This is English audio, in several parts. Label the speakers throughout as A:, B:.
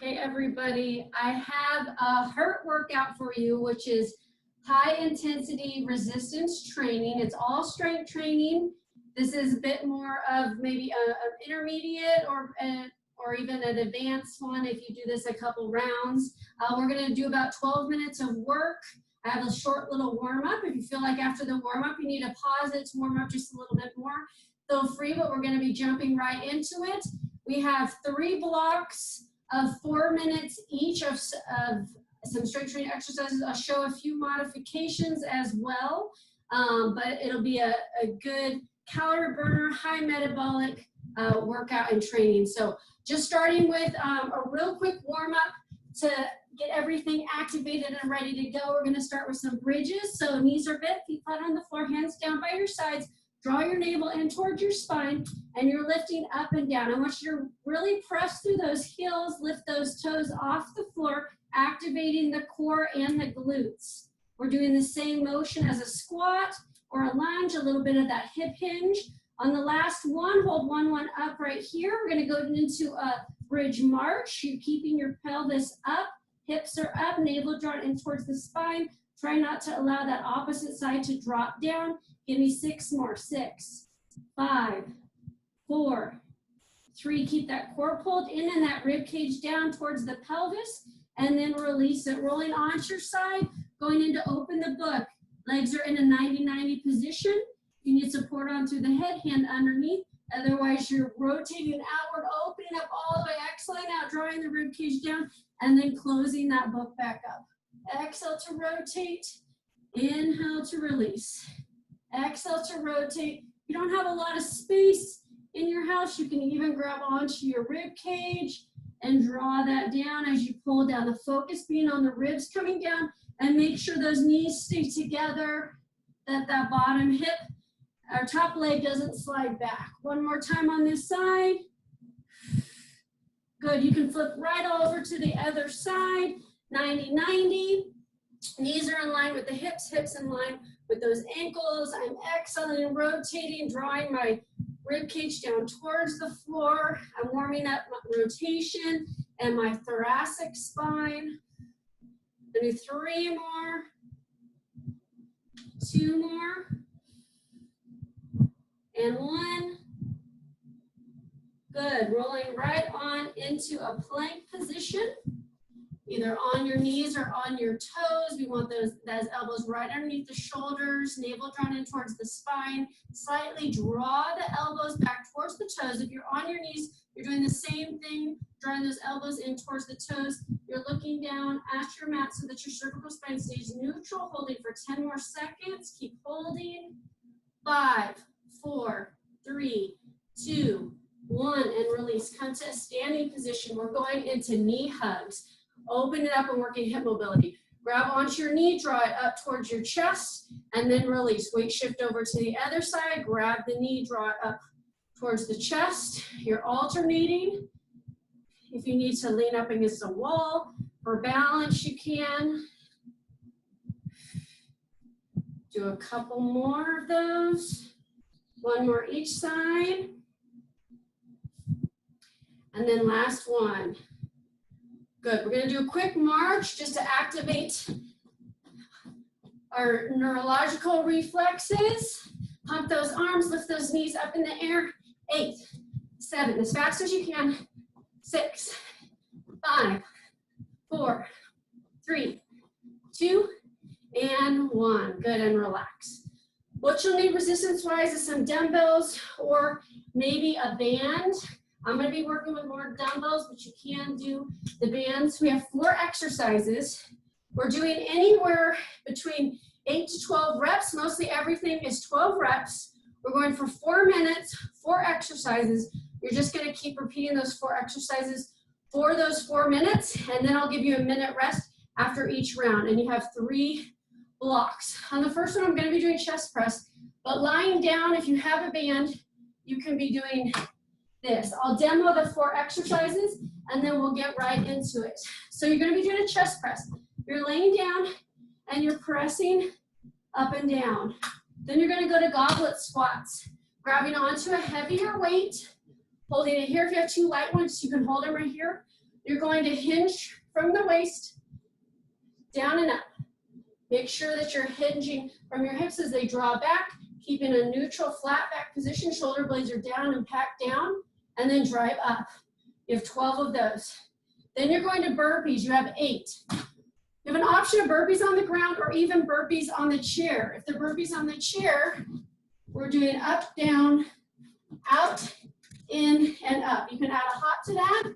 A: Hey everybody, I have a HIRT workout for you, which is high intensity resistance training. It's all strength training. This is a bit more of maybe an intermediate or even an advanced one if you do this a couple rounds. We're going to do about 12 minutes of work. I have a short little warm up. If you feel like after the warm up you need to pause it to warm up just a little bit more, feel free, but we're going to be jumping right into it. We have 3 blocks of 4 minutes each of some strength training exercises. I'll show a few modifications as well, but it'll be a good calorie burner, high metabolic workout and training. So just starting with a real quick warm up to get everything activated and ready to go. We're going to start with some bridges. So knees are bent, feet flat on the floor, hands down by your sides. Draw your navel in towards your spine, and you're lifting up and down. I want you to really press through those heels, lift those toes off the floor, activating the core and the glutes. We're doing the same motion as a squat or a lunge, a little bit of that hip hinge. On the last one, hold one up right here. We're gonna go into a bridge march. You're keeping your pelvis up, hips are up, navel drawn in towards the spine. Try not to allow that opposite side to drop down. Give me 6 more. 6, 5, 4, 3. Keep that core pulled in and that rib cage down towards the pelvis, and then release it. Rolling onto your side, going into open the book. Legs are in a 90-90 position. You need support on through the head, hand underneath. Otherwise, you're rotating outward, opening up all the way, exhaling out, drawing the rib cage down, and then closing that book back up. Exhale to rotate, inhale to release. Exhale to rotate. You don't have a lot of space in your house. You can even grab onto your rib cage and draw that down as you pull down. The focus being on the ribs coming down, and make sure those knees stay together, that that bottom hip, our top leg doesn't slide back. One more time on this side. Good, you can flip right over to the other side. 90-90. Knees are in line with the hips, hips in line with those ankles. I'm exhaling, rotating, drawing my rib cage down towards the floor. I'm warming up my rotation and my thoracic spine. I'm gonna do 3 more, 2 more, and 1. Good, rolling right on into a plank position, either on your knees or on your toes. We want those elbows right underneath the shoulders, navel drawn in towards the spine. Slightly draw the elbows back towards the toes. If you're on your knees, you're doing the same thing, drawing those elbows in towards the toes. You're looking down at your mat so that your cervical spine stays neutral, holding for 10 more seconds. Keep holding. 5, 4, 3, 2, 1, and release. Come to a standing position. We're going into knee hugs. Open it up and working hip mobility. Grab onto your knee, draw it up towards your chest, and then release. Weight shift over to the other side. Grab the knee, draw it up towards the chest. You're alternating. If you need to lean up against a wall for balance, you can. Do a couple more of those. 1 more each side. And then last one. Good, we're gonna do a quick march just to activate our neurological reflexes. Pump those arms, lift those knees up in the air. 8, 7, as fast as you can. 6, 5, 4, 3, 2, and 1. Good, and relax. What you'll need resistance-wise is some dumbbells or maybe a band. I'm going to be working with more dumbbells, but you can do the bands. We have 4 exercises. We're doing anywhere between 8 to 12 reps. Mostly everything is 12 reps. We're going for 4 minutes, 4 exercises. You're just going to keep repeating those 4 exercises for those 4 minutes, and then I'll give you a minute rest after each round, and you have 3 blocks. On the first one, I'm going to be doing chest press, but lying down, if you have a band, you can be doing this. I'll demo the 4 exercises and then we'll get right into it. So you're going to be doing a chest press. You're laying down and you're pressing up and down. Then you're going to go to goblet squats, grabbing onto a heavier weight, holding it here. If you have 2 light ones, you can hold them right here. You're going to hinge from the waist down and up. Make sure that you're hinging from your hips as they draw back, keeping a neutral flat back position. Shoulder blades are down and packed down, and then drive up. You have 12 of those. Then you're going to burpees. You have 8. You have an option of burpees on the ground or even burpees on the chair. If the burpees on the chair, we're doing up, down, out, in, and up. You can add a hop to that,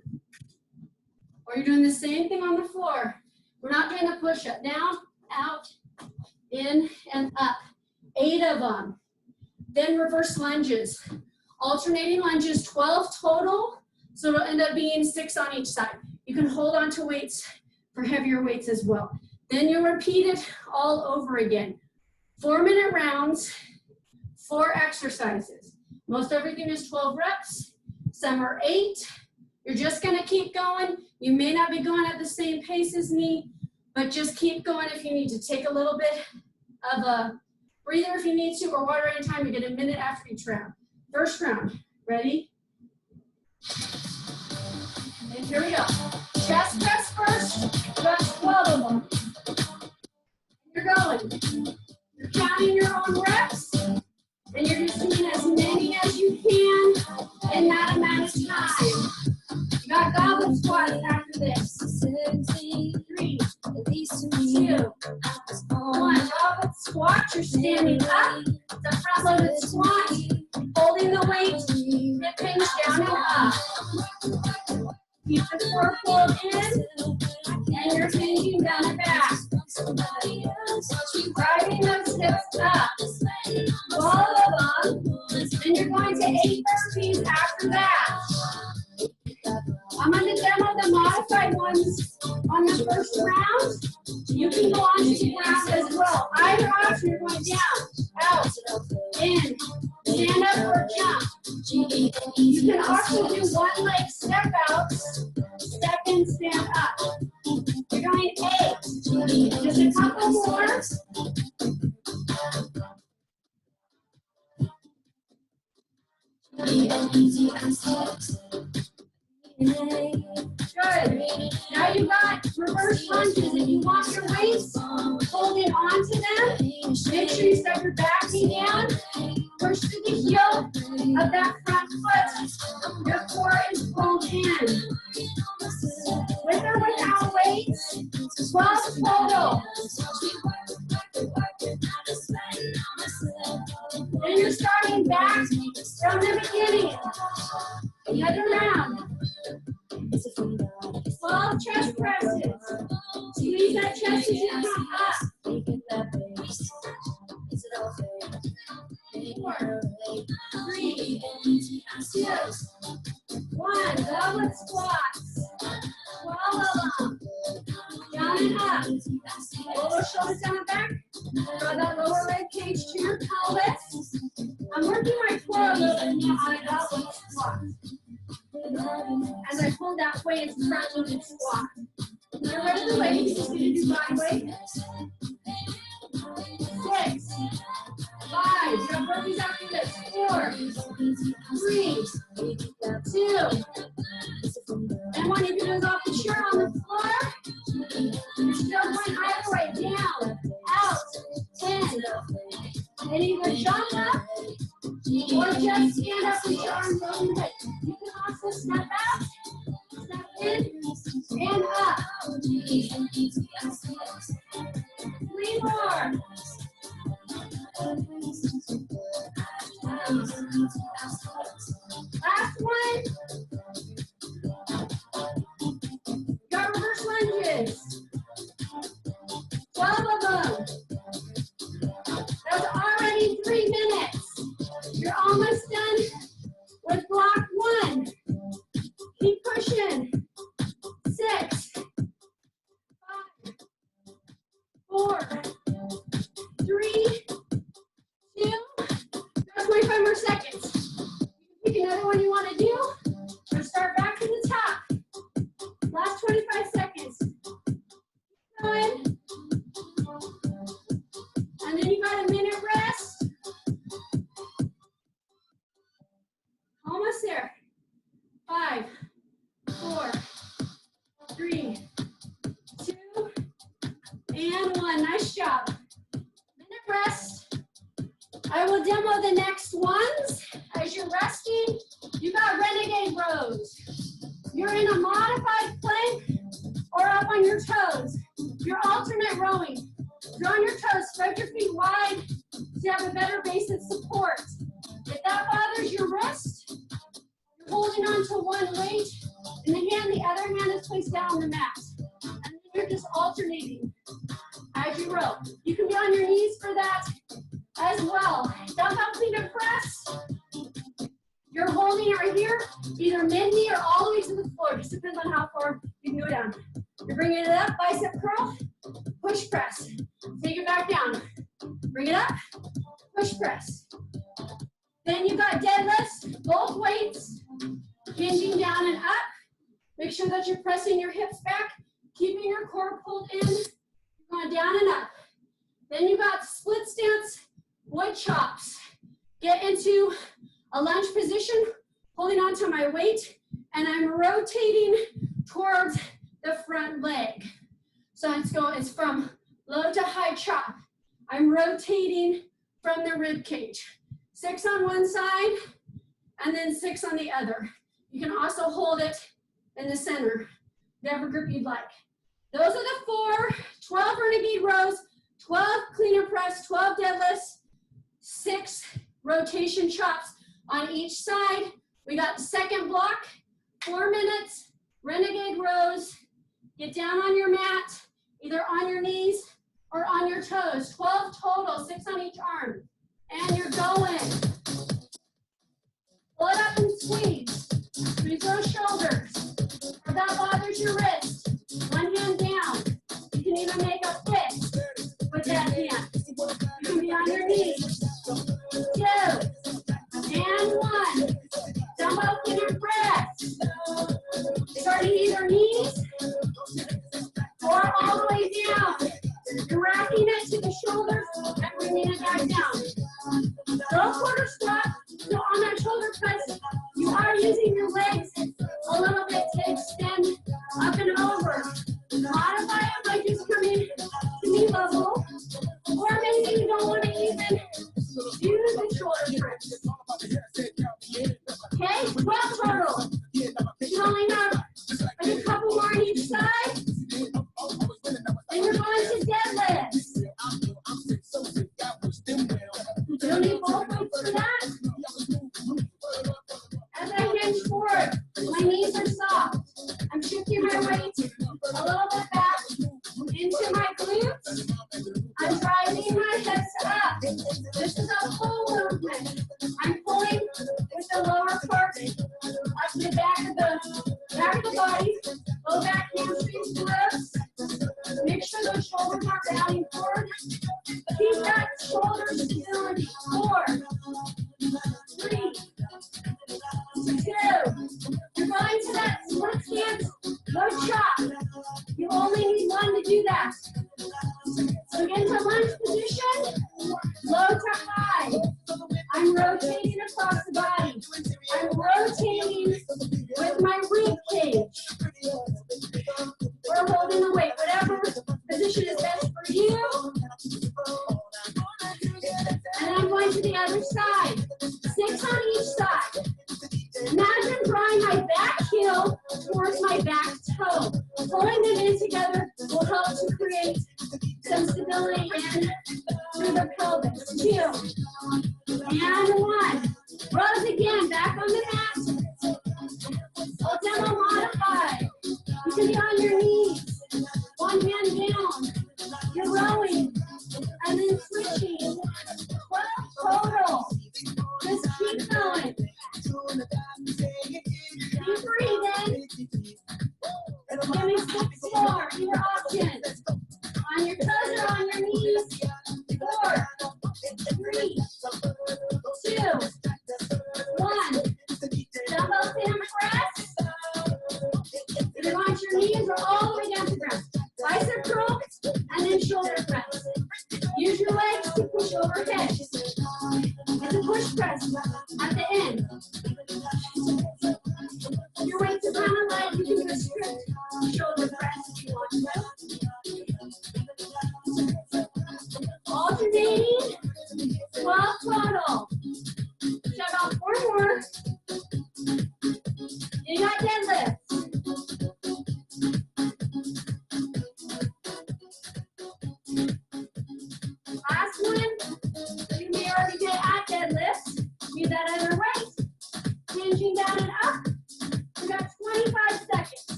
A: or you're doing the same thing on the floor. We're not doing the push-up. Down, out, in, and up. 8 of them. Then reverse lunges. Alternating lunges, 12 total, so it'll end up being 6 on each side. You can hold on to weights for heavier weights as well. Then you'll repeat it all over again. 4-minute rounds, 4 exercises. Most everything is 12 reps. Some are 8. You're just gonna keep going. You may not be going at the same pace as me, but just keep going if you need to. Take a little bit of a breather if you need to, or water anytime. You get a minute after each round. First round, ready? And here we go. Chest press first, that's 12 of them. You're going. You're counting your own reps, and you're just doing as many as you can in that amount of time. You got goblet squats after this. 3, 2, 1. Goblet squat, you're standing up. It's a front loaded squat. Holding the weight, hip hinge down and up. Keep the core pulled in, and you're hinging down and back. Driving those hips up. 12 of them, and you're going to 8 burpees after that. I'm going to demo the modified ones on the first round. You can go on to the ground as well. Either option, you're going down, out, in, stand up or jump. You can also do one leg step out, step in, stand up. You're going 8. Just a couple more. Good. Now you've got reverse lunges. If you want your weights, holding on to them. Make sure you step your back knee down. Push to the heel of that front foot. Your core is pulled in. With or without weights, 12 total. Then you're starting back from the beginning. Another round. 12 chest presses. Squeeze that chest as you come up. 4, 3, 2, 1. Goblet squats. 12 of them. Down and up. Roll those shoulders down and back. Draw that lower leg cage to your pelvis. I'm working my core a little bit more on a goblet squat. As I pull that weight, it's front loaded squat. When you're ready to weight, you're going to do body weight. 6, 5, you got burpees after this. 4, 3, 2, and 1. You can do those off the chair on the floor. You're still going either way, down, out, in. And either jump up or just stand up with your arms over your head. You can also step out, step in, and up. 3 more. Last one. Got reverse lunges. 12 of them. That's already 3 minutes. You're almost done with block 1. Keep pushing. 6, 5, 4, 3, 2. Just 25 more seconds. You can pick another one you want to do, or start back to the top. Last 25 seconds. Keep going. And then you got a minute rest. Almost there. 5, 4, and one. Nice job. Minute rest. I will demo the next ones. As you're resting, you got renegade rows. You're in a modified plank or up on your toes. You're alternate rowing. You're on your toes, spread your feet wide to have a better base of support. If that bothers your wrist, you're holding on to one weight, and the other hand is placed down on the mat. And then you're just alternating as you row. You can be on your knees for that as well. Dumbbell clean and press. You're holding it right here, either mid-knee or all the way to the floor. Just depends on how far you can go down. You're bringing it up, bicep curl, push press. Take it back down. Bring it up, push press. Then you got deadlifts, both weights, hinging down and up. Make sure that you're pressing your hips back, keeping your core pulled in, going down and up. Then you got split stance, wood chops. Get into a lunge position, holding onto my weight, and I'm rotating towards the front leg. So it's from low to high chop. I'm rotating from the rib cage. 6 on one side, and then 6 on the other. You can also hold it in the center, whatever grip you'd like. Those are the 12 renegade rows, 12 clean and press, 12 deadlifts, 6 rotation chops on each side. We got the second block, 4 minutes, renegade rows. Get down on your mat, either on your knees or on your toes. 12 total, 6 on each arm. And you're going. Pull it up and squeeze. Squeeze those shoulders. If that bothers your wrist, one hand down. You can even make a fist with that hand. You can be on your knees. 2 and 1. Dumbbell clean and press. Starting either knees or all the way down. You're racking it to the shoulders and bringing it back down. Throw quarter squat. So on that shoulder press, you are using your legs a little bit to extend up and over. Modify it by just coming to knee level. Or maybe you don't want to even do the shoulder press. Okay, 12 total. You only have like a couple more on each side. And you're going to deadlifts. You don't need both weights for that. As I hinge forward, my knees are soft. I'm shifting my weight a little bit back into my glutes. I'm driving my hips up. This is a full movement. I'm pulling with the lower part up the back of the body, low back, hamstrings, glutes. Make sure those shoulders are bowing forward. Keep that shoulder stability. 4, 3, 2. You're going to that split stance, low chop. You only need 1 to do that. So get into lunge position, low to high. I'm rotating across the body. I'm rotating with my rib cage. We're holding the weight, whatever position is best for you. And I'm going to the other side. 6 on each side. Imagine drawing my back heel towards my back toe. Pulling them in together will help to create some stability in through the pelvis. 2 and 1. Rows again, back on the mat. I'll demo modify. You can be on your knees. 1 hand down. You're rowing. And then switching. 12 total. Just keep going. Keep breathing. Give me 6 more. Your options. On your toes or on your knees. 4, 3, 2, 1. Dumbbell clean press. Either on your knees or all the way down to the ground. Bicep curl and then shoulder press. Use your legs to push overhead. It's a push press at the end. Your weights are kind of light. You can do a strict shoulder press if you want to.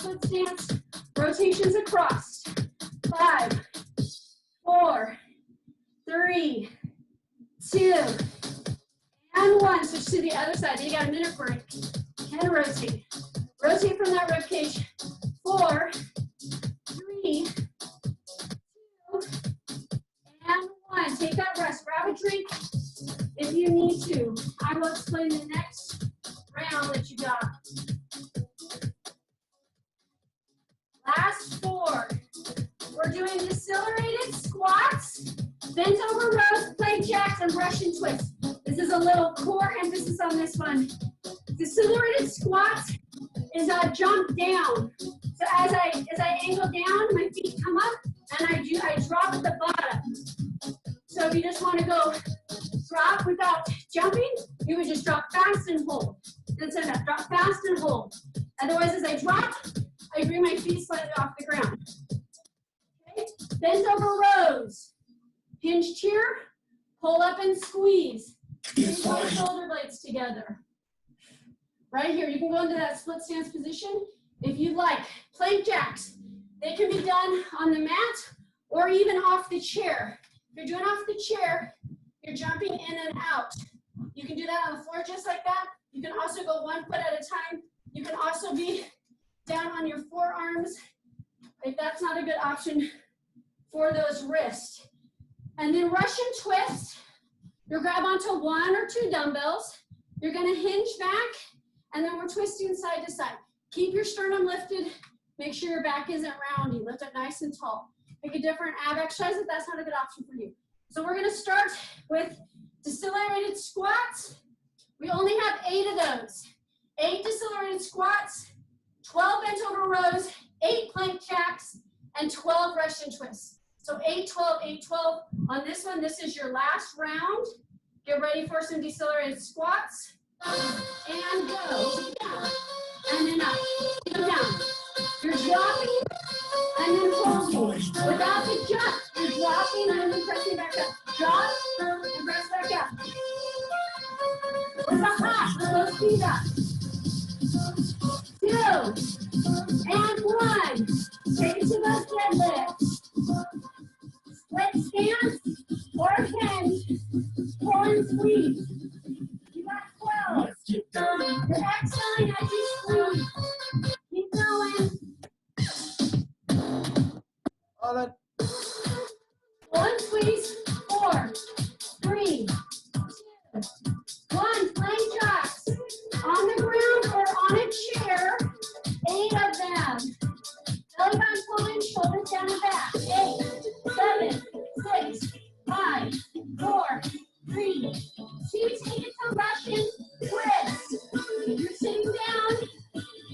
A: split stance. Rotations across. 5, 4, 3, 2, and 1. Switch to the other side. Then you got a minute break. And rotate. Rotate from that rib cage. 4, 3, 2, and 1. Take that rest. Grab a drink if you need to. I will explain the next round that you got. Last 4. We're doing decelerated squats, bent over rows, plank jacks, and Russian twists. This is a little core emphasis on this one. Decelerated squats is a jump down. So as I angle down, my feet come up, and I drop at the bottom. So if you just want to go drop without jumping, you would just drop fast and hold. Instead of that, drop fast and hold. Otherwise, as I drop, I bring my feet slightly off the ground. Okay? Bent over rows. Hinge chair, pull up and squeeze. Squeeze my shoulder blades together. Right here, you can go into that split stance position if you'd like. Plank jacks, they can be done on the mat or even off the chair. If you're doing off the chair, you're jumping in and out. You can do that on the floor just like that. You can also go 1 foot at a time. You can also be down on your forearms if that's not a good option for those wrists. And then Russian twist, you'll grab onto 1 or 2 dumbbells. You're gonna hinge back, and then we're twisting side to side. Keep your sternum lifted. Make sure your back isn't rounding. Lift it nice and tall. Pick a different ab exercise if that's not a good option for you. So we're gonna start with decelerated squats. We only have 8 of those. 8 decelerated squats, 12 bent over rows, 8 plank jacks, and 12 Russian twists. So 8, 12, 8, 12. On this one, this is your last round. Get ready for some decelerated squats. And go. Down. And then up. Go down. You're dropping and then holding. Without the jump, you're dropping and then pressing back up. Drop and press back up. With the hop, those feet up. 2 and 1. Take it to those deadlifts. Split stance or hinge. Pull and squeeze. You got 12. You're exhaling as you squeeze. Keep going. Pull and squeeze. 4, 3, 2, 1. Plank jacks. On the ground or on a chair. 8 of them. Belly button pulling, shoulders down and back. 8, 7, 6, 5, 4, 3, 2. Take it to Russian twist. You're sitting down.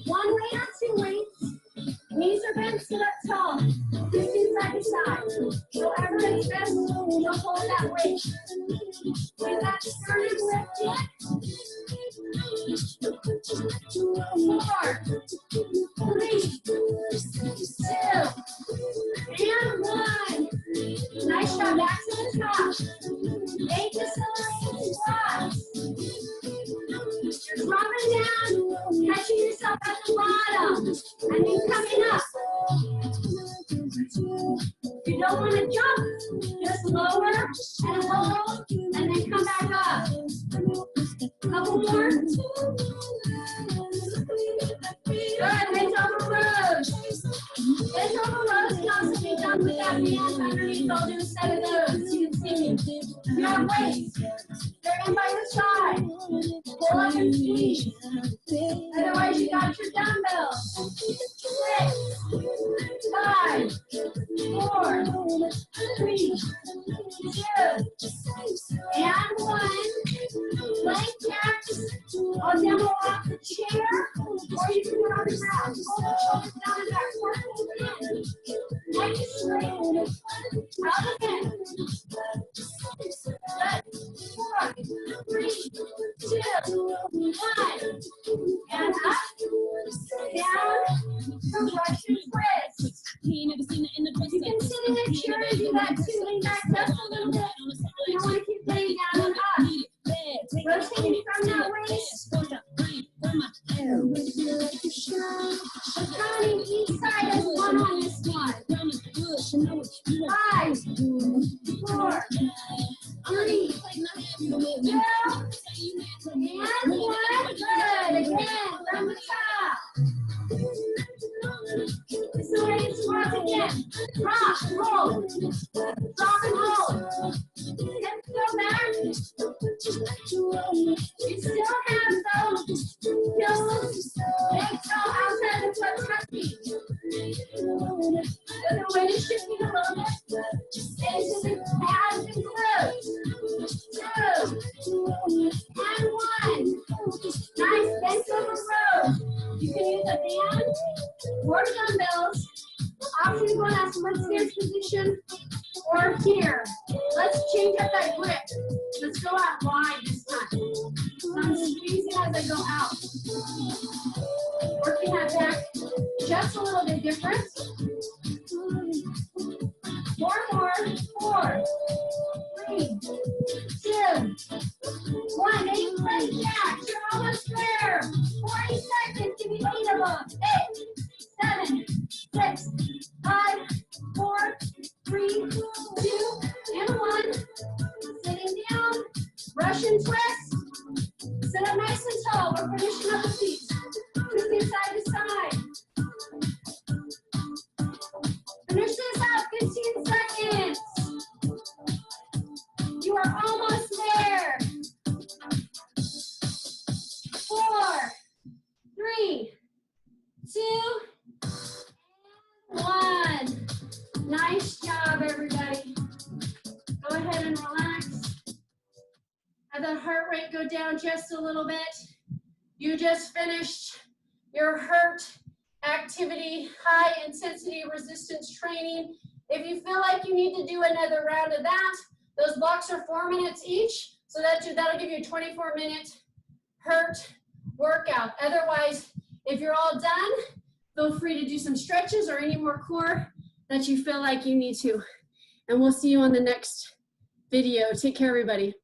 A: 1 weight or 2 weights. Knees are bent, sit up tall. Twisting side to side. So whatever is best, you'll hold that weight. With that sternum lifted. 4, 3, 2, and 1. Nice job. Back to the top. 8 decelerated squats. You're dropping down, catching yourself at the bottom, and then coming up. If you don't want to jump, just lower and hold, and then come back up. Couple more. Good. Bend over rows. Bend over rows can also be done with that band underneath. I'll do a set of those. You can see me. You have weights. They're in by your side. Pull up and squeeze. Otherwise, you got your dumbbells. 6, 5, 4, 3, 2, and 1. Plank jacks. I'll demo off the chair, or you can do it on the ground. Hold the shoulders down and back. Work it in. Neck is straight. Out again. Good. 4, 3, 2, 1. And up, down, to Russian twist. You can sit in a chair and do that too. Lean back just a little bit. You don't want to keep laying down and up. Rotating from that waist. I'm counting each side as one on this one. 5, 4, 3, 2, and 1. Good. Again, from the top. This is the way it's worked again. Drop, roll. Drop and roll. Hips go back. You still have those heels, legs go outside the foot touching. The way to shift it a little bit into the pads and glutes. 2, and 1. Nice, bend over rows. You can use a band or dumbbells. Option to go in that split stance position or here. Let's change up that grip. Let's go out wide this time. So I'm squeezing as I go out. Working that back just a little bit different. More. 4, 3, 2, 1. Make leg jacks. You're almost there. 40 seconds. Give me 8 of them. 8, 7, 6, 5, 4, 3, 2, and 1. Sitting down. Russian twist. Sit up nice and tall. We're finishing up the feet. Moving side to side. Finish this out. 15 seconds. You are almost there. 4, 3, 2, and 1. Nice job, everybody. Go ahead and relax. Have that heart rate go down just a little bit. You just finished your HIRT activity, high intensity resistance training. If you feel like you need to do another round of that, those blocks are 4 minutes each, so that'll give you a 24-minute HIRT workout. Otherwise, if you're all done, feel free to do some stretches or any more core that you feel like you need to. And we'll see you on the next video. Take care, everybody.